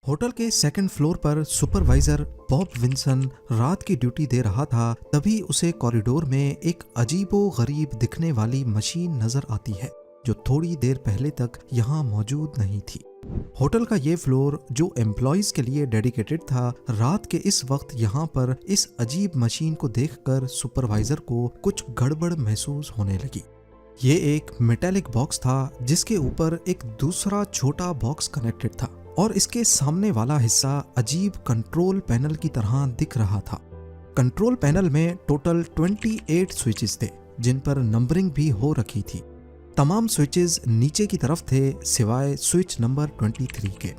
Hotel के second floor पर supervisor Bob Vinson रात की ड्यूटी दे रहा था। तभी उसे कॉरिडोर में एक अजीबो गरीब दिखने वाली मशीन नजर आती है जो थोड़ी देर पहले तक यहाँ मौजूद नहीं थी। होटल का ये फ्लोर जो एम्प्लॉइज के लिए डेडिकेटेड था, रात के इस वक्त यहाँ पर इस अजीब मशीन को देखकर सुपरवाइजर को कुछ गड़बड़ महसूस होने लगी। ये एक मेटालिक बॉक्स था जिसके ऊपर एक दूसरा छोटा बॉक्स कनेक्टेड था और इसके सामने वाला हिस्सा अजीब कंट्रोल पैनल की तरह दिख रहा था। कंट्रोल पैनल में टोटल 28 स्विचेस थे जिन पर नंबरिंग भी हो रखी थी। तमाम स्विचेस नीचे की तरफ थे सिवाय स्विच नंबर 23 के।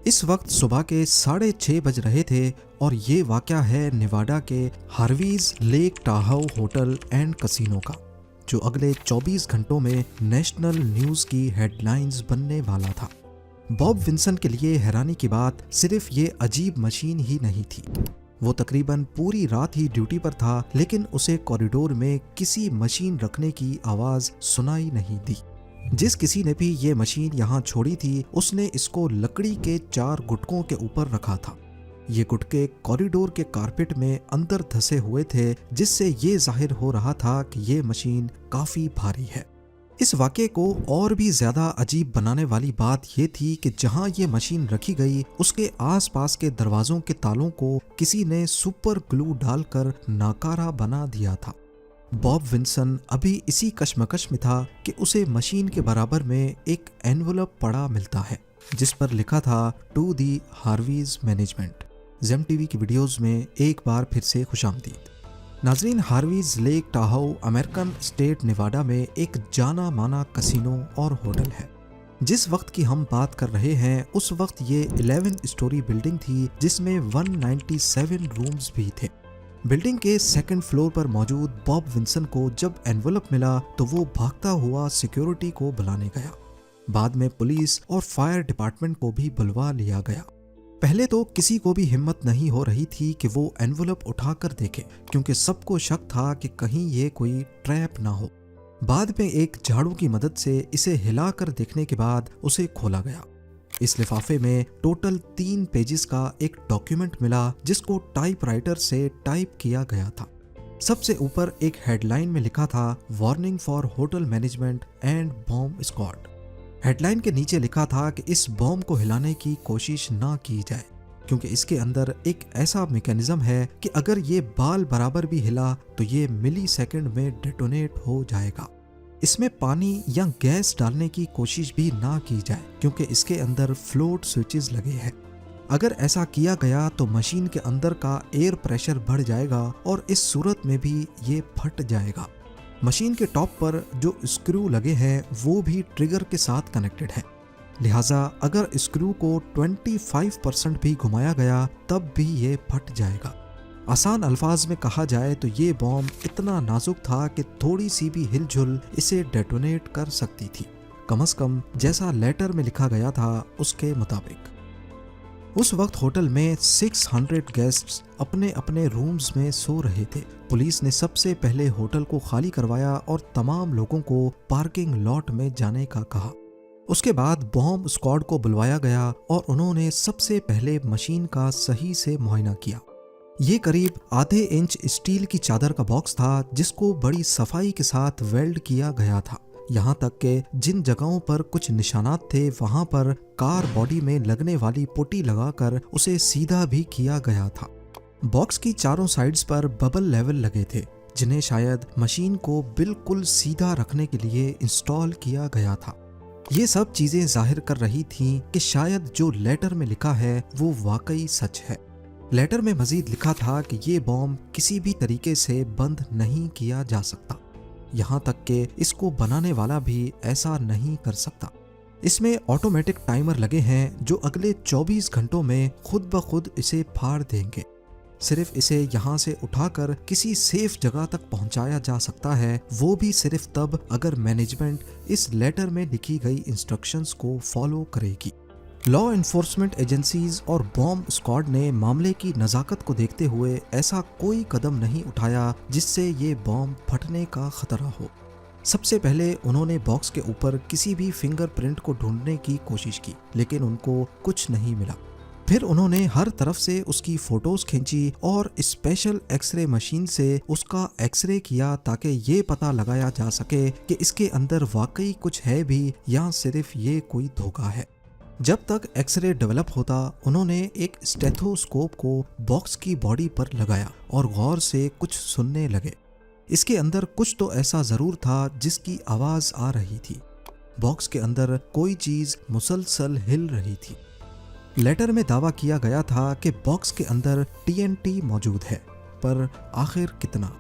इस वक्त सुबह के 6:30 बज रहे थे और ये वाकया है नेवाडा के हार्वीज लेक टाहाउ होटल एंड कसिनो का, जो अगले 24 घंटों में नेशनल न्यूज की हेडलाइंस बनने वाला था। बॉब विंसन के लिए हैरानी की बात सिर्फ ये अजीब मशीन ही नहीं थी। वो तकरीबन पूरी रात ही ड्यूटी पर था, लेकिन उसे कॉरिडोर में किसी मशीन रखने की आवाज सुनाई नहीं दी। जिस किसी ने भी ये मशीन यहाँ छोड़ी थी उसने इसको लकड़ी के 4 गुटकों के ऊपर रखा था। ये गुटके कॉरिडोर के कारपेट में अंदर धंसे हुए थे, जिससे ये जाहिर हो रहा था कि ये मशीन काफी भारी है। इस वाक़े को और भी ज्यादा अजीब बनाने वाली बात यह थी कि जहां ये मशीन रखी गई उसके आसपास के दरवाजों के तालों को किसी ने सुपर ग्लू डालकर नाकारा बना दिया था। बॉब विंसन अभी इसी कश्मकश में था कि उसे मशीन के बराबर में एक एनवलप पड़ा मिलता है जिस पर लिखा था to the Harveys management. Gem TV की वीडियोस में एक बार फिर से खुशामदीद। नाजरीन, Harveys Lake Tahoe American state Nevada में एक जाना माना कसिनो और होटल है। जिस वक्त की हम बात कर रहे हैं उस वक्त ये 11 स्टोरी बिल्डिंग थी जिसमें 197 रूम्स भी थे। बिल्डिंग के सेकंड फ्लोर पर मौजूद बॉब विंसन को जब एनवलप मिला तो वो भागता हुआ सिक्योरिटी को बुलाने गया। बाद में पुलिस और फायर डिपार्टमेंट को भी बुलवा लिया गया। पहले तो किसी को भी हिम्मत नहीं हो रही थी कि वो एनवलप उठाकर देखे, क्योंकि सबको शक था कि कहीं ये कोई ट्रैप ना हो। बाद में एक झाड़ू की मदद से इसे हिलाकर देखने के बाद उसे खोला गया। इस लिफाफे में टोटल 3 पेजेस का एक डॉक्यूमेंट मिला जिसको टाइपराइटर से टाइप किया गया था। सबसे ऊपर एक हेडलाइन में लिखा था warning for hotel management and bomb squad. Headline के नीचे लिखा था कि इस बॉम्ब को हिलाने की कोशिश ना की जाए, क्योंकि इसके अंदर एक ऐसा मैकेनिज्म है कि अगर ये बाल बराबर भी हिला तो ये मिली सेकेंड में डेटोनेट हो जाएगा। इसमें पानी या गैस डालने की कोशिश भी ना की जाए, क्योंकि इसके अंदर फ्लोट स्विचेस लगे हैं। अगर ऐसा किया गया तो मशीन के अंदर का एयर प्रेशर बढ़ जाएगा और इस सूरत में भी ये फट जाएगा। मशीन के टॉप पर जो स्क्रू लगे हैं वो भी ट्रिगर के साथ कनेक्टेड है, लिहाजा अगर स्क्रू को 25% भी घुमाया गया तब भी ये फट जाएगा। आसान अल्फाज में कहा जाए तो ये बॉम्ब इतना नाजुक था कि थोड़ी सी भी हिलझुल इसे डेटोनेट कर सकती थी, कम से कम जैसा लेटर में लिखा गया था उसके मुताबिक। उस वक्त होटल में 600 गेस्ट्स अपने अपने रूम्स में सो रहे थे। पुलिस ने सबसे पहले होटल को खाली करवाया और तमाम लोगों को पार्किंग लॉट में जाने का कहा। उसके बाद बॉम्ब स्क्वाड को बुलवाया गया और उन्होंने सबसे पहले मशीन का सही से मुआयना किया। ये करीब आधे इंच स्टील की चादर का बॉक्स था जिसको बड़ी सफाई के साथ वेल्ड किया गया था। यहाँ तक कि जिन जगहों पर कुछ निशानात थे वहाँ पर कार बॉडी में लगने वाली पुट्टी लगाकर उसे सीधा भी किया गया था। बॉक्स की चारों साइड्स पर बबल लेवल लगे थे जिन्हें शायद मशीन को बिल्कुल सीधा रखने के लिए इंस्टॉल किया गया था। ये सब चीजें जाहिर कर रही थीं कि शायद जो लेटर में लिखा है वो वाकई सच है। लेटर में मजीद लिखा था कि ये बॉम्ब किसी भी तरीके से बंद नहीं किया जा सकता, यहाँ तक कि इसको बनाने वाला भी ऐसा नहीं कर सकता। इसमें ऑटोमेटिक टाइमर लगे हैं जो अगले 24 घंटों में खुद ब खुद इसे फाड़ देंगे। सिर्फ इसे यहाँ से उठाकर किसी सेफ जगह तक पहुँचाया जा सकता है, वो भी सिर्फ तब अगर मैनेजमेंट इस लेटर में लिखी गई इंस्ट्रक्शंस को फॉलो करेगी। लॉ एनफोर्समेंट एजेंसीज और बॉम्ब स्क्वाड ने मामले की नज़ाकत को देखते हुए ऐसा कोई कदम नहीं उठाया जिससे ये बॉम्ब फटने का खतरा हो। सबसे पहले उन्होंने बॉक्स के ऊपर किसी भी फिंगरप्रिंट को ढूंढने की कोशिश की, लेकिन उनको कुछ नहीं मिला। फिर उन्होंने हर तरफ से उसकी फोटोज खींची और स्पेशल एक्सरे मशीन से उसका एक्सरे किया ताकि ये पता लगाया जा सके कि इसके अंदर वाकई कुछ है भी या सिर्फ ये कोई धोखा है। जब तक एक्सरे डेवलप होता, उन्होंने एक स्टेथोस्कोप को बॉक्स की बॉडी पर लगाया और गौर से कुछ सुनने लगे। इसके अंदर कुछ तो ऐसा जरूर था जिसकी आवाज आ रही थी। बॉक्स के अंदर कोई चीज मुसलसल हिल रही थी। लेटर में दावा किया गया था कि बॉक्स के अंदर TNT मौजूद है, पर आखिर कितना?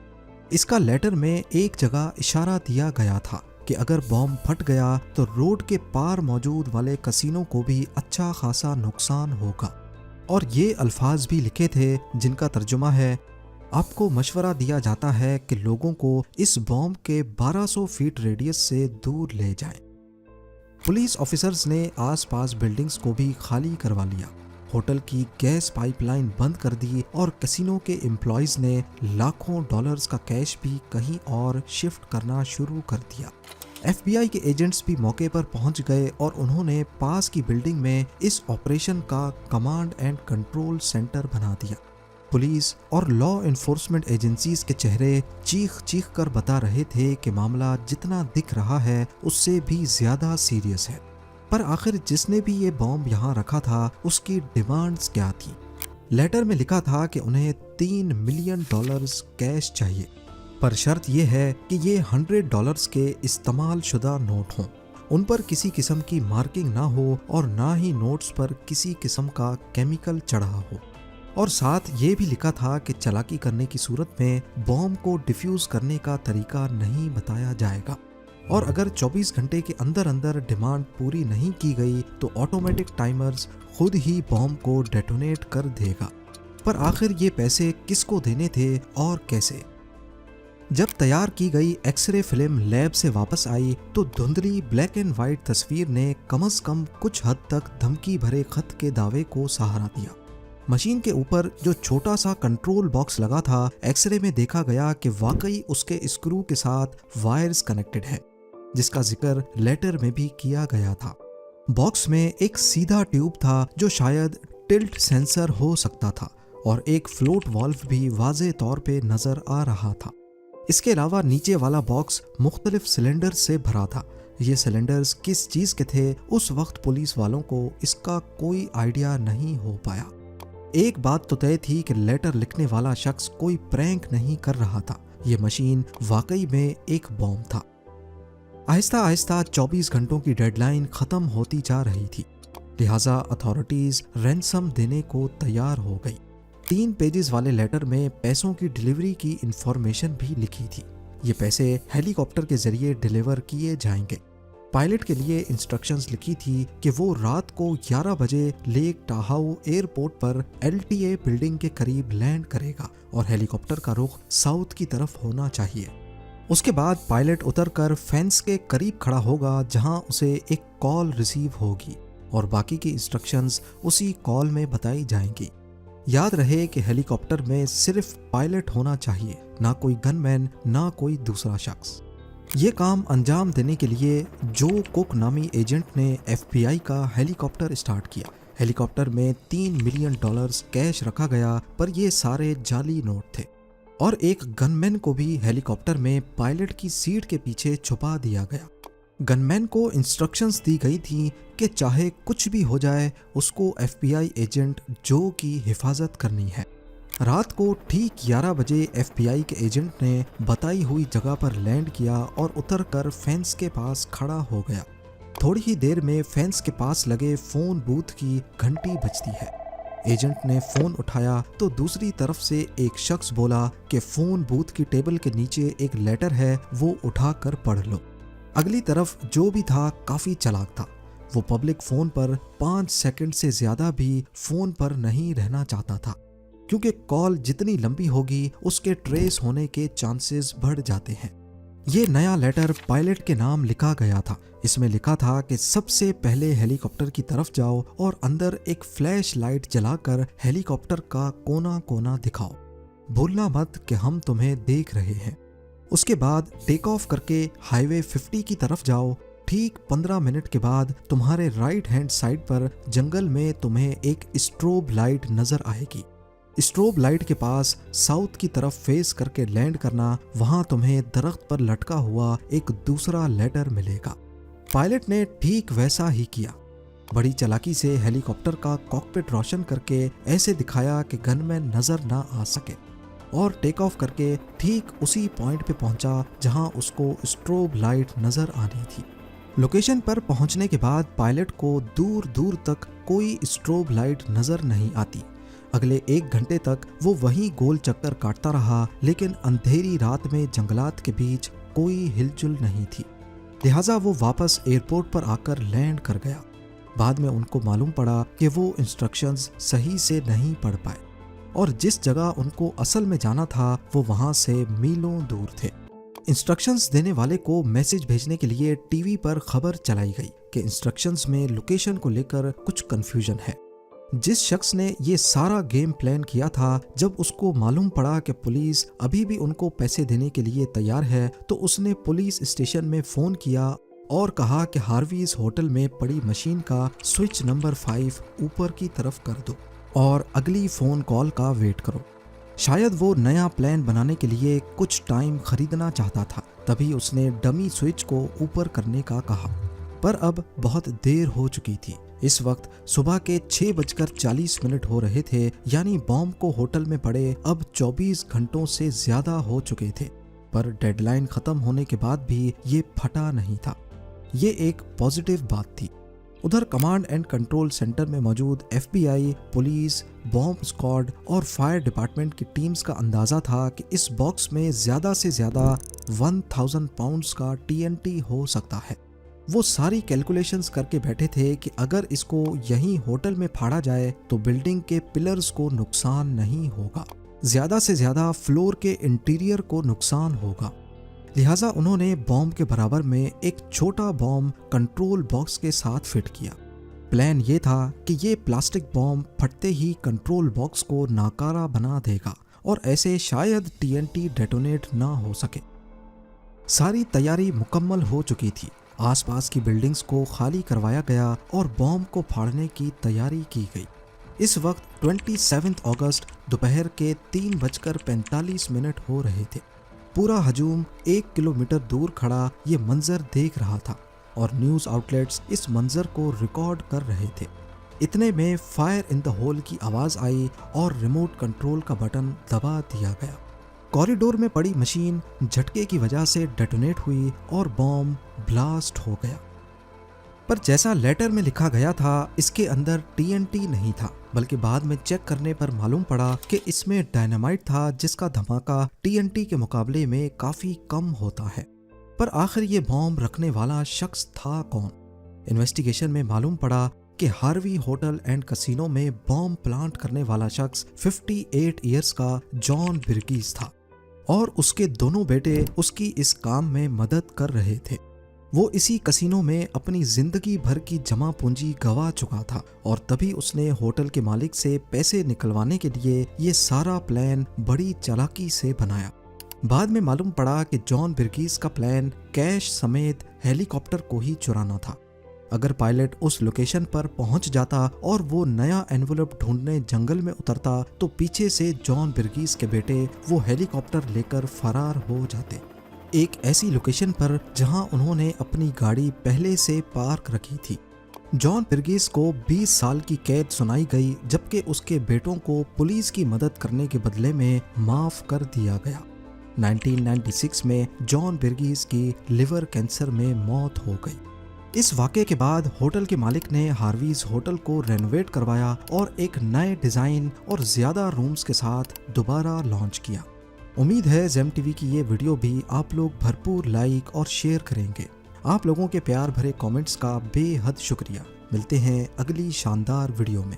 इसका लेटर में एक जगह इशारा दिया गया था कि अगर बॉम्ब फट गया तो रोड के पार मौजूद वाले कसीनो को भी अच्छा खासा नुकसान होगा। और ये अल्फाज भी लिखे थे जिनका तर्जुमा है, आपको मशवरा दिया जाता है कि लोगों को इस बॉम्ब के 1200 फीट रेडियस से दूर ले जाएं। पुलिस ऑफिसर्स ने आसपास बिल्डिंग्स को भी खाली करवा लिया, होटल की गैस पाइपलाइन बंद कर दी और कैसीनो के एम्प्लॉयज ने लाखों डॉलर्स का कैश भी कहीं और शिफ्ट करना शुरू कर दिया। FBI के एजेंट्स भी मौके पर पहुंच गए और उन्होंने पास की बिल्डिंग में इस ऑपरेशन का कमांड एंड कंट्रोल सेंटर बना दिया। पुलिस और लॉ एनफोर्समेंट एजेंसीज के चेहरे चीख चीख कर बता रहे थे कि मामला जितना दिख रहा है उससे भी ज्यादा सीरियस है। पर आखिर जिसने भी ये बॉम्ब यहाँ रखा था उसकी डिमांड्स क्या थी? लेटर में लिखा था कि उन्हें $3 मिलियन कैश चाहिए, पर शर्त यह है कि ये $100 के इस्तेमाल शुदा नोट हों, उन पर किसी किस्म की मार्किंग ना हो और ना ही नोट्स पर किसी किस्म का केमिकल चढ़ा हो। और साथ ये भी लिखा था कि चालाकी करने की सूरत में बॉम्ब को डिफ्यूज करने का तरीका नहीं बताया जाएगा और अगर 24 घंटे के अंदर अंदर डिमांड पूरी नहीं की गई तो ऑटोमेटिक टाइमर्स खुद ही बॉम्ब को डेटोनेट कर देगा। पर आखिर ये पैसे किसको देने थे और कैसे? जब तैयार की गई एक्सरे फिल्म लैब से वापस आई तो धुंधली ब्लैक एंड व्हाइट तस्वीर ने कम से कम कुछ हद तक धमकी भरे खत के दावे को सहारा दिया। मशीन के ऊपर जो छोटा सा कंट्रोल बॉक्स लगा था, एक्सरे में देखा गया कि वाकई उसके स्क्रू के साथ वायर्स कनेक्टेड है, जिसका जिक्र लेटर में भी किया गया था। बॉक्स में एक सीधा ट्यूब था जो शायद टिल्ट सेंसर हो सकता था और एक फ्लोट वाल्व भी वाज़े तौर पे नजर आ रहा था। इसके अलावा नीचे वाला बॉक्स मुख्तलिफ सिलेंडर से भरा था। ये सिलेंडर्स किस चीज के थे उस वक्त पुलिस वालों को इसका कोई आइडिया नहीं हो पाया। एक बात तो तय थी कि लेटर लिखने वाला शख्स कोई प्रैंक नहीं कर रहा था, ये मशीन वाकई में एक बॉम्ब था। आहिस्ता आहिस्ता 24 घंटों की डेडलाइन खत्म होती जा रही थी, लिहाजा अथॉरिटीज रैंसम देने को तैयार हो गई। 3 पेजेस वाले लेटर में पैसों की डिलीवरी की इंफॉर्मेशन भी लिखी थी। ये पैसे हेलीकॉप्टर के जरिए डिलीवर किए जाएंगे। पायलट के लिए इंस्ट्रक्शंस लिखी थी कि वो रात को 11 बजे लेक टाहाउ एयरपोर्ट पर LTA बिल्डिंग के करीब लैंड करेगा और हेलीकॉप्टर का रुख साउथ की तरफ होना चाहिए। उसके बाद पायलट उतरकर फेंस के करीब खड़ा होगा जहां उसे एक कॉल रिसीव होगी और बाकी की इंस्ट्रक्शंस उसी कॉल में बताई जाएंगी। याद रहे कि हेलीकॉप्टर में सिर्फ पायलट होना चाहिए, ना कोई गनमैन ना कोई दूसरा शख्स। ये काम अंजाम देने के लिए जो कुक नामी एजेंट ने FBI का हेलीकॉप्टर स्टार्ट किया। हेलीकॉप्टर में $3 मिलियन कैश रखा गया, पर ये सारे जाली नोट थे और एक गनमैन को भी हेलीकॉप्टर में पायलट की सीट के पीछे छुपा दिया गया। गनमैन को इंस्ट्रक्शंस दी गई थी कि चाहे कुछ भी हो जाए उसको FBI एजेंट जो की हिफाजत करनी है। रात को ठीक 11 बजे FBI के एजेंट ने बताई हुई जगह पर लैंड किया और उतरकर फेंस के पास खड़ा हो गया। थोड़ी ही देर में फेंस के पास लगे फोन बूथ की घंटी बजती है। एजेंट ने फोन उठाया तो दूसरी तरफ से एक शख्स बोला कि फोन बूथ की टेबल के नीचे एक लेटर है, वो उठाकर पढ़ लो। अगली तरफ जो भी था काफी चालाक था। वो पब्लिक फोन पर 5 सेकंड से ज्यादा भी फोन पर नहीं रहना चाहता था, क्योंकि कॉल जितनी लंबी होगी उसके ट्रेस होने के चांसेस बढ़ जाते हैं। ये नया लेटर पायलट के नाम लिखा गया था। इसमें लिखा था कि सबसे पहले हेलीकॉप्टर की तरफ जाओ और अंदर एक फ्लैश लाइट जलाकर हेलीकॉप्टर का कोना कोना दिखाओ। भूलना मत कि हम तुम्हें देख रहे हैं। उसके बाद टेक ऑफ करके हाईवे 50 की तरफ जाओ। ठीक 15 मिनट के बाद तुम्हारे राइट हैंड साइड पर जंगल में तुम्हें एक स्ट्रोब लाइट नजर आएगी। स्ट्रोब लाइट के पास साउथ की तरफ फेस करके लैंड करना, वहां तुम्हें दरख्त पर लटका हुआ एक दूसरा लेटर मिलेगा। पायलट ने ठीक वैसा ही किया। बड़ी चालाकी से हेलीकॉप्टर का कॉकपिट रोशन करके ऐसे दिखाया कि गनमैन नजर ना आ सके और टेक ऑफ करके ठीक उसी पॉइंट पे पहुंचा जहां उसको स्ट्रोब लाइट नजर आनी थी। लोकेशन पर पहुंचने के बाद पायलट को दूर दूर तक कोई स्ट्रोब लाइट नजर नहीं आती। अगले 1 घंटे तक वो वहीं गोल चक्कर काटता रहा, लेकिन अंधेरी रात में जंगलात के बीच कोई हिलचुल नहीं थी। लिहाजा वो वापस एयरपोर्ट पर आकर लैंड कर गया। बाद में उनको मालूम पड़ा कि वो इंस्ट्रक्शंस सही से नहीं पढ़ पाए और जिस जगह उनको असल में जाना था वो वहां से मीलों दूर थे। इंस्ट्रक्शंस देने वाले को मैसेज भेजने के लिए टीवी पर खबर चलाई गई कि इंस्ट्रक्शंस में लोकेशन को लेकर कुछ कंफ्यूजन है। जिस शख्स ने ये सारा गेम प्लान किया था, जब उसको मालूम पड़ा कि पुलिस अभी भी उनको पैसे देने के लिए तैयार है, तो उसने पुलिस स्टेशन में फोन किया और कहा कि हार्वीज होटल में पड़ी मशीन का स्विच नंबर 5 ऊपर की तरफ कर दो और अगली फोन कॉल का वेट करो। शायद वो नया प्लान बनाने के लिए कुछ टाइम खरीदना चाहता था, तभी उसने डमी स्विच को ऊपर करने का कहा, पर अब बहुत देर हो चुकी थी। इस वक्त सुबह के 6:40 हो रहे थे, यानी बॉम्ब को होटल में पड़े अब 24 घंटों से ज्यादा हो चुके थे। पर डेडलाइन खत्म होने के बाद भी ये फटा नहीं था। ये एक पॉजिटिव बात थी। उधर कमांड एंड कंट्रोल सेंटर में मौजूद FBI, पुलिस, बॉम्ब स्क्वाड और फायर डिपार्टमेंट की टीम्स का अंदाजा था कि इस बॉक्स में ज्यादा से ज्यादा 1000 पाउंड्स का TNT हो सकता है। वो सारी कैलकुलेशंस करके बैठे थे कि अगर इसको यहीं होटल में फाड़ा जाए तो बिल्डिंग के पिलर्स को नुकसान नहीं होगा, ज्यादा से ज्यादा फ्लोर के इंटीरियर को नुकसान होगा। लिहाजा उन्होंने बॉम्ब के बराबर में एक छोटा बॉम्ब कंट्रोल बॉक्स के साथ फिट किया। प्लान ये था कि ये प्लास्टिक बॉम्ब फटते ही कंट्रोल बॉक्स को नाकारा बना देगा और ऐसे शायद TNT डेटोनेट ना हो सके। सारी तैयारी मुकम्मल हो चुकी थी। आसपास की बिल्डिंग्स को खाली करवाया गया और बॉम्ब को फाड़ने की तैयारी की गई। इस वक्त 27 अगस्त दोपहर के 3:45 हो रहे थे। पूरा हजूम 1 किलोमीटर दूर खड़ा ये मंजर देख रहा था और न्यूज़ आउटलेट्स इस मंजर को रिकॉर्ड कर रहे थे। इतने में फायर इन द होल की आवाज़ आई और रिमोट कंट्रोल का बटन दबा दिया गया। कॉरिडोर में पड़ी मशीन झटके की वजह से डेटोनेट हुई और बॉम्ब ब्लास्ट हो गया। पर जैसा लेटर में लिखा गया था, इसके अंदर TNT नहीं था, बल्कि बाद में चेक करने पर मालूम पड़ा कि इसमें डायनामाइट था, जिसका धमाका TNT के मुकाबले में काफी कम होता है। पर आखिर ये बॉम्ब रखने वाला शख्स था कौन? इन्वेस्टिगेशन में मालूम पड़ा कि हार्वी होटल एंड कसिनो में बॉम्ब प्लांट करने वाला शख्स 58 इयर्स का जॉन बिर्गीस था और उसके दोनों बेटे उसकी इस काम में मदद कर रहे थे। वो इसी कसिनो में अपनी जिंदगी भर की जमा पूंजी गंवा चुका था और तभी उसने होटल के मालिक से पैसे निकलवाने के लिए ये सारा प्लान बड़ी चालाकी से बनाया। बाद में मालूम पड़ा कि जॉन बिर्गीस का प्लान कैश समेत हेलीकॉप्टर को ही चुराना था। अगर पायलट उस लोकेशन पर पहुंच जाता और वो नया एनवेलप ढूंढने जंगल में उतरता, तो पीछे से जॉन बिर्गीस के बेटे वो हेलीकॉप्टर लेकर फरार हो जाते, एक ऐसी लोकेशन पर जहां उन्होंने अपनी गाड़ी पहले से पार्क रखी थी। जॉन बिर्गीस को 20 साल की कैद सुनाई गई, जबकि उसके बेटों को पुलिस की मदद करने के बदले में माफ कर दिया गया। 1996 में जॉन बिर्गीस की लिवर कैंसर में मौत हो गई। इस वाक़े के बाद होटल के मालिक ने हार्वीज होटल को रेनोवेट करवाया और एक नए डिज़ाइन और ज़्यादा रूम्स के साथ दोबारा लॉन्च किया। उम्मीद है जेम टीवी की ये वीडियो भी आप लोग भरपूर लाइक और शेयर करेंगे। आप लोगों के प्यार भरे कमेंट्स का बेहद शुक्रिया। मिलते हैं अगली शानदार वीडियो में।